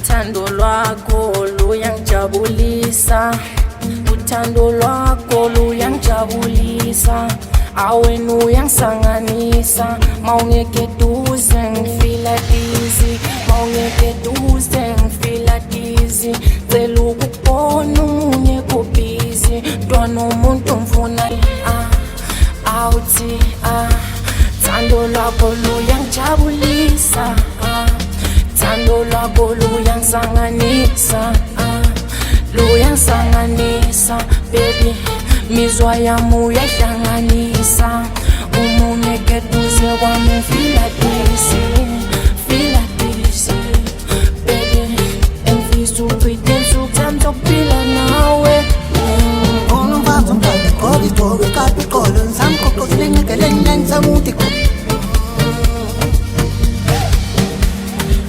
Uthando lwakho luyangijabulisa, uthando lwakho luyangijabulisa. Awena uyangisanganisa, mawungekho eduze ngifila dizzy, mawungekho eduze ngifila dizzy. Cela ukubona omunye kubhizi, ntwana umuntu ngifuna awuthi uthando lwakho luyangijabulisa, uthando lwakho luyangisanganisa, luyangisanganisa baby. Mizwa yami uyayihlanganisa, ungekho eduze kwami feel like this baby. Engifisa uchithe insuku zokuphila nawe. Ngomfazi omdala gqoki kabi iqolo ngisamqoqozele ngegeleni ngisamuthi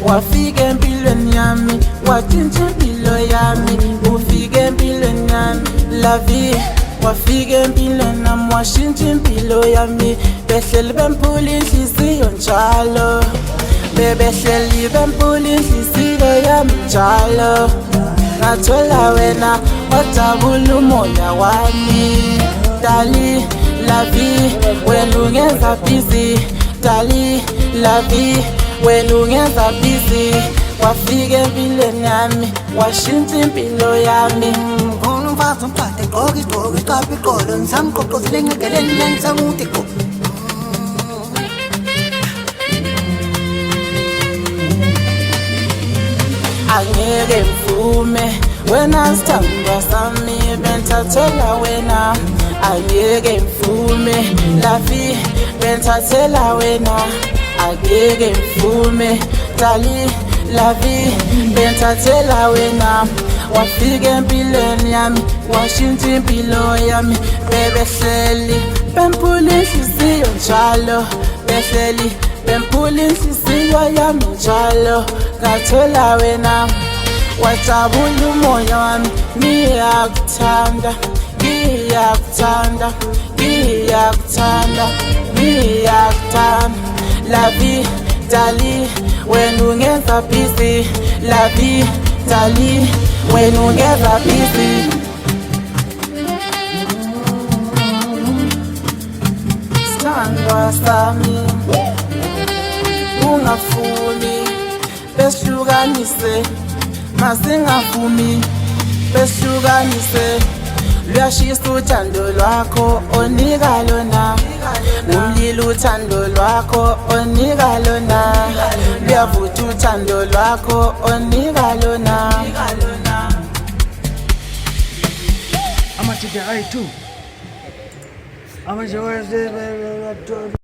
wafika empilweni yami, watshintsha impilo yami, ufika empilweni yami la vie. Wafika empilweni nami washintsha impilo yami, behleli bemphula inhliziyo njalo, bebehleli bemphula inhliziyo yami njalo. Ngathola wena wajabula umoya wami, dali la vie, wena ungenza busy, dali la vie, wena ungenza busy. Wafika empilweni yami washintsha impilo yami. ngomfazi omdala gqoki kabi iqolo ngisamqoqozele ngegeleni ngisamuthi angeke mvume wena sithandwa sami benthathela wena, angeke mvume la vie benthathela wena, angeke mvume dali la vie benthathela wena. Wafika empilweni yami washintsha impilo yami, bebehleli bemphula inhliziyo njalo, behleli bemphula inhliziyo yami njalo. Ngathola wena wajabula umoya wami, ngiyakuthanda, ngiyakuthanda, ngiyakuthanda, ngiyakuthanda la vie dali, wena ungenza busy la vie dali, wena ungenza busy. Sithandwa sami ungafuni besihlukanise, masingavumi besihlukanise. Luyashisa uthando lwakho onika lona, umlilo uthando lwakho onika lona, luyavutha uthando lwakho onika lona. Ama TDI 2 ama